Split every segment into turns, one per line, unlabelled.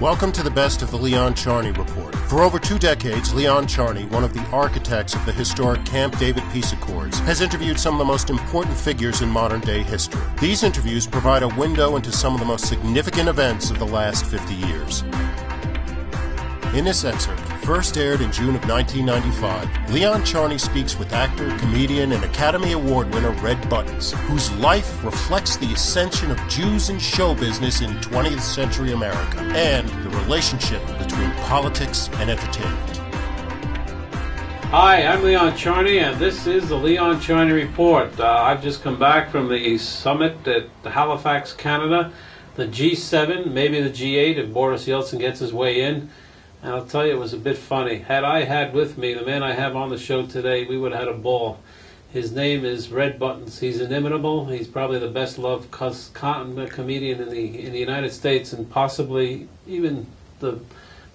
Welcome to the best of the Leon Charney Report. For over 2 decades, Leon Charney, one of the architects of the historic Camp David Peace Accords, has interviewed some of the most important figures in modern-day history. These interviews provide a window into some of the most significant events of the last 50 years. In this excerpt, first aired in June of 1995, Leon Charney speaks with actor, comedian, and Academy Award winner Red Buttons, whose life reflects the ascension of Jews in show business in 20th century America and the relationship between politics and entertainment.
Hi, I'm Leon Charney, and this is the Leon Charney Report. I've just come back from the summit at Halifax, Canada, the G7, maybe the G8 if Boris Yeltsin gets his way in. And I'll tell you, it was a bit funny. Had I had with me the man I have on the show today, we would have had a ball. His name is Red Buttons. He's inimitable. He's probably the best loved comedian in the United States, and possibly even the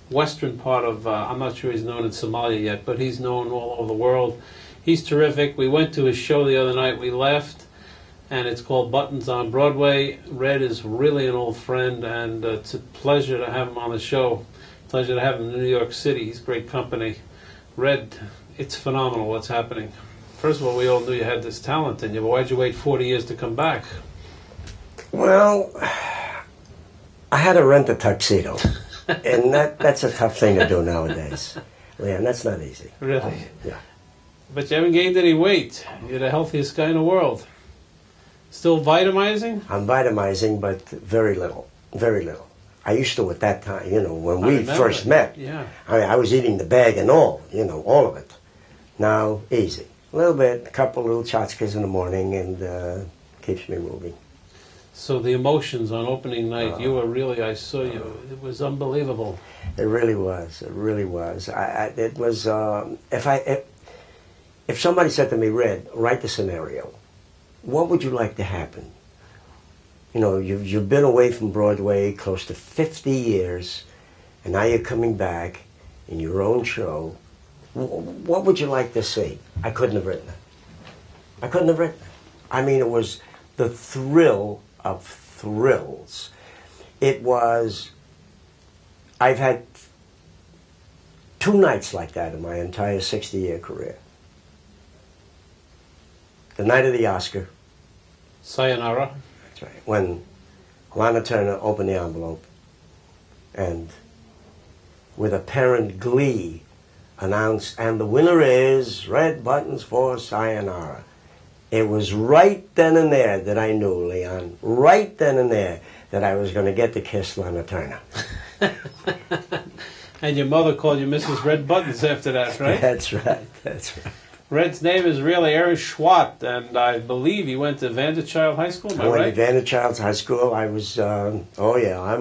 western part of, I'm not sure he's known in Somalia yet, but he's known all over the world. He's terrific. We went to his show the other night. We left, and it's called Buttons on Broadway. Red is really an old friend, and it's a pleasure to have him on the show. Pleasure to have him in New York City. He's great company. Red, it's phenomenal what's happening. First of all, we all knew you had this talent in you, but why'd you wait 40 years to come back?
Well, I had to rent a tuxedo, and that's a tough thing to do nowadays. Leon, that's not easy.
Really?
Yeah.
But you haven't gained any weight. You're the healthiest guy in the world. Still vitamizing?
I'm vitamizing, but very little, very little. I used to at that time, when we first met.
Yeah.
I was eating the bag and all, all of it. Now, easy. A little bit, a couple little tchotchkes in the morning, and keeps me moving.
So the emotions on opening night, you were really, I saw you, it was unbelievable.
It really was. It really was. It was, if somebody said to me, Red, write the scenario, what would you like to happen? You've been away from Broadway close to 50 years, and now you're coming back in your own show. What would you like to see? I couldn't have written it. I couldn't have written it. I mean, it was the thrill of thrills. It was, I've had 2 nights like that in my entire 60-year career. The night of the Oscar.
Sayonara.
That's right. When Lana Turner opened the envelope and with apparent glee announced, and the winner is Red Buttons for Sayonara. It was right then and there that I knew, Leon, right then and there, that I was going to get to kiss Lana Turner.
And your mother called you Mrs. Red Buttons after that, right?
That's right, that's right.
Red's name is really Aaron Schwat, and I believe he went to Vanderchild High School, am I right?
I went to Vanderchild High School. I was, I'm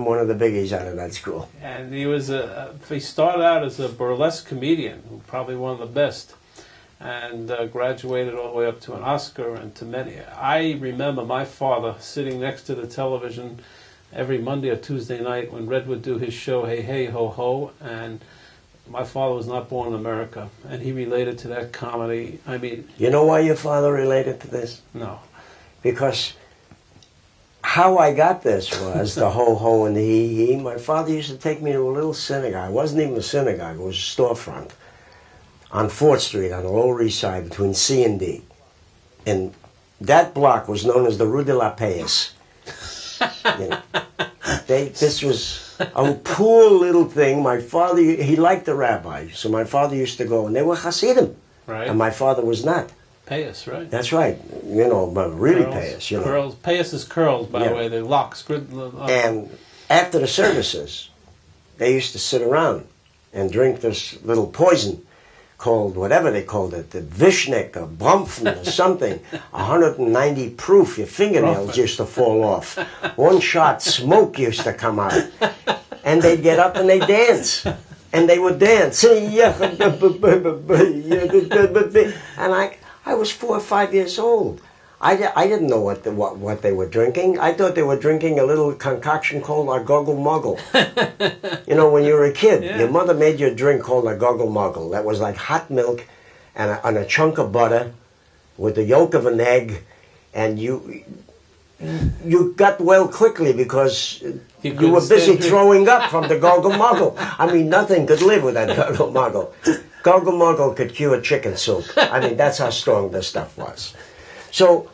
one of the biggies out of that school.
And he was he started out as a burlesque comedian, probably one of the best, and graduated all the way up to an Oscar and to many. I remember my father sitting next to the television every Monday or Tuesday night when Red would do his show, Hey Hey Ho Ho, and my father was not born in America, and he related to that comedy. I mean...
You know why your father related to this?
No.
Because how I got this was the ho-ho and the he-he. My father used to take me to a little synagogue. It wasn't even a synagogue. It was a storefront on 4th Street on the Lower East Side between C and D. And that block was known as the Rue de la Paix. This was a poor little thing. My father, he liked the rabbi, so my father used to go, and they were Hasidim.
Right.
And my father was not.
Payas, right?
That's right. But really Payas,
Curls. Payas is curls, by the way. They're locks.
And after the services, they used to sit around and drink this little poison called, whatever they called it, the Vishnik or Bromfen or something, 190 proof, your fingernails used to fall off. One shot smoke used to come out. And they'd get up and they'd dance. And they would dance. And I was 4 or 5 years old. I didn't know what they were drinking. I thought they were drinking a little concoction called a goggle muggle. When you were a kid, your mother made you a drink called a goggle muggle. That was like hot milk and a chunk of butter with the yolk of an egg, and you got well quickly because you were
couldn't
busy
stand it.
throwing up from the goggle-muggle. I mean, nothing could live with that goggle-muggle. Goggle-muggle could cure chicken soup. I mean, that's how strong this stuff was. So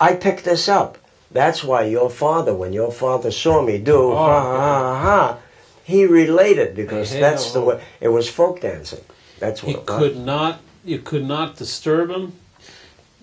I picked this up. That's why your father, when your father saw me do ha, he related, because that's the way, it was folk dancing. That's what it was.
You could not disturb him.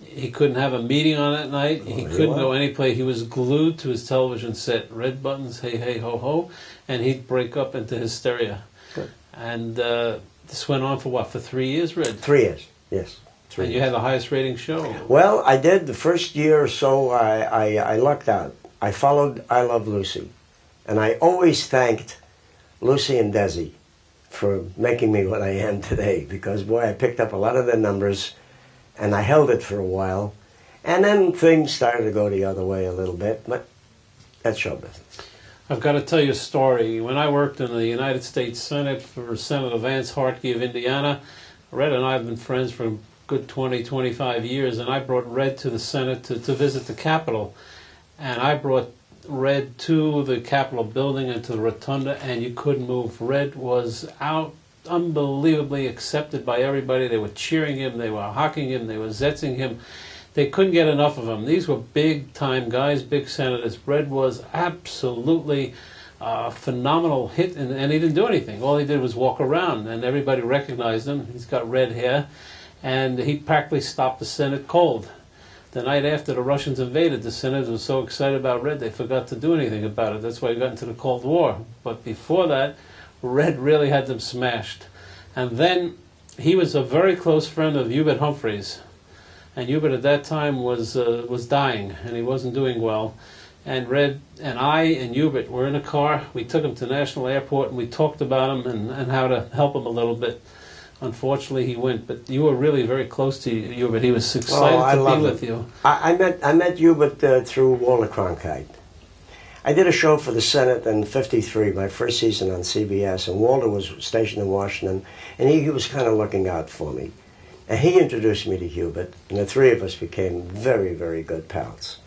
He couldn't have a meeting on that night. He couldn't go any place. He was glued to his television set, red buttons, hey, hey, ho, ho, and he'd break up into hysteria.
Good.
And this went on for what, for 3 years, Red?
3 years, yes.
And you had the highest rating show.
Well, I did. The first year or so, I lucked out. I followed I Love Lucy. And I always thanked Lucy and Desi for making me what I am today, because, boy, I picked up a lot of their numbers, and I held it for a while. And then things started to go the other way a little bit, but that's show business.
I've got to tell you a story. When I worked in the United States Senate for Senator Vance Hartke of Indiana, Red and I have been friends for a good 20, 25 years, and I brought Red to the Senate to visit the Capitol. And I brought Red to the Capitol building and to the rotunda, and you couldn't move. Red was out, unbelievably accepted by everybody. They were cheering him, they were hocking him, they were zetzing him. They couldn't get enough of him. These were big-time guys, big senators. Red was absolutely a phenomenal hit, and he didn't do anything. All he did was walk around, and everybody recognized him. He's got red hair, and he practically stopped the Senate cold. The night after the Russians invaded, the senators were so excited about Red, they forgot to do anything about it. That's why we got into the Cold War. But before that, Red really had them smashed. And then he was a very close friend of Hubert Humphrey's. And Hubert at that time was dying, and he wasn't doing well. And Red and I and Hubert were in a car. We took him to National Airport, and we talked about him and how to help him a little bit. Unfortunately, he went, but you were really very close to Hubert. He was excited to be with you.
I met Hubert through Walter Cronkite. I did a show for the Senate in '53, my first season on CBS, and Walter was stationed in Washington, and he was kind of looking out for me. And he introduced me to Hubert, and the three of us became very, very good pals.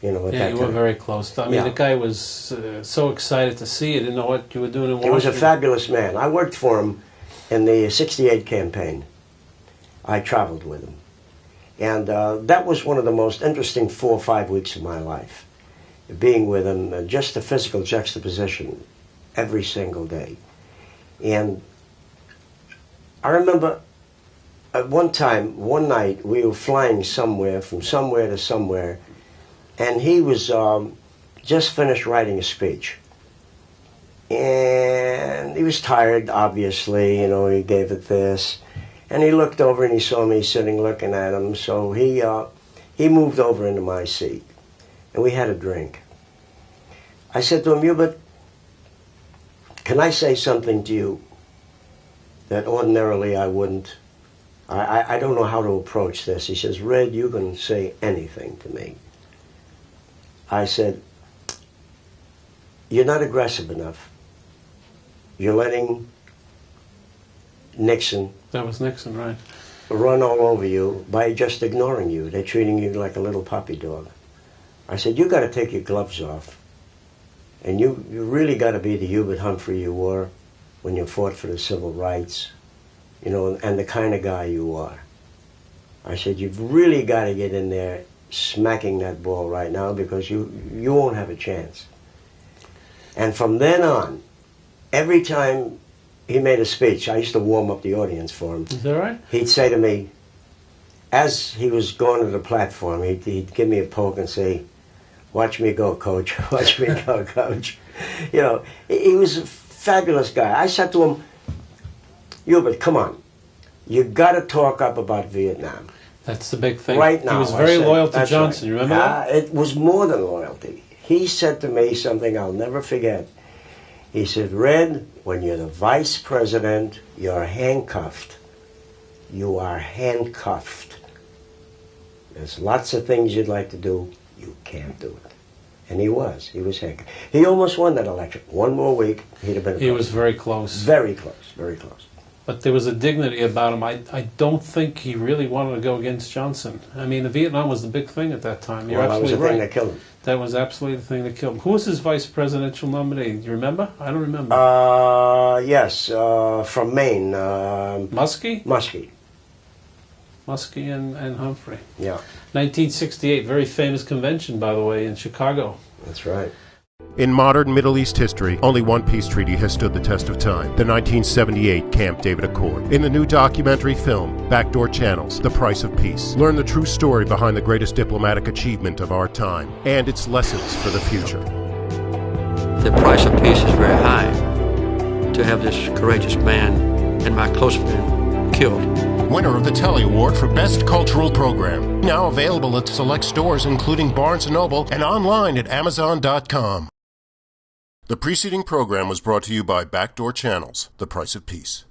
You know,
you were very close. I mean, the guy was so excited to see you, didn't know what you were doing in Washington.
He was a fabulous man. I worked for him in the '68 campaign. I traveled with him. And that was one of the most interesting 4 or 5 weeks of my life, being with him, just the physical juxtaposition every single day. And I remember at one night, we were flying somewhere, from somewhere to somewhere, and he was just finished writing a speech. And he was tired, obviously, you know, he gave it this. And he looked over and he saw me sitting looking at him, so he moved over into my seat. And we had a drink. I said to him, Hubert, can I say something to you that ordinarily I wouldn't? I don't know how to approach this. He says, Red, you can say anything to me. I said, you're not aggressive enough. You're letting Nixon...
That was Nixon, right.
...run all over you by just ignoring you. They're treating you like a little puppy dog. I said, you got to take your gloves off. And you really got to be the Hubert Humphrey you were when you fought for the civil rights, you know, and the kind of guy you are. I said, you've really got to get in there smacking that ball right now, because you won't have a chance. And from then on, every time he made a speech, I used to warm up the audience for him.
Is that right?
He'd say to me, as he was going to the platform, he'd give me a poke and say, watch me go, coach. Watch me go, coach. You know, he was a fabulous guy. I said to him, Hubert, come on. You got to talk up about Vietnam.
That's the big thing.
Right now.
He was very loyal to Johnson, you remember that?
It was more than loyalty. He said to me something I'll never forget. He said, Red, when you're the vice president, you're handcuffed. You are handcuffed. There's lots of things you'd like to do. You can't do it. And he was. He was handcuffed. He almost won that election. One more week, he'd have been...
He was very close.
Very close. Very close.
but there was a dignity about him. I don't think he really wanted to go against Johnson. I mean, the Vietnam was the big thing at that time. You're absolutely right.
That was the thing that killed him.
That was absolutely the thing that killed him. Who was his vice presidential nominee? Do you remember? I don't remember.
Yes, from Maine.
Muskie?
Muskie.
Muskie and Humphrey.
Yeah.
1968, very famous convention, by the way, in Chicago.
That's right.
In modern Middle East history, only one peace treaty has stood the test of time, the 1978 Camp David Accord. In the new documentary film, Backdoor Channels, The Price of Peace, learn the true story behind the greatest diplomatic achievement of our time and its lessons for the future.
The price of peace is very high to have this courageous man and my close friend killed.
Winner of the Telly Award for Best Cultural Program. Now available at select stores including Barnes & Noble and online at Amazon.com. The preceding program was brought to you by Backdoor Channels, The Price of Peace.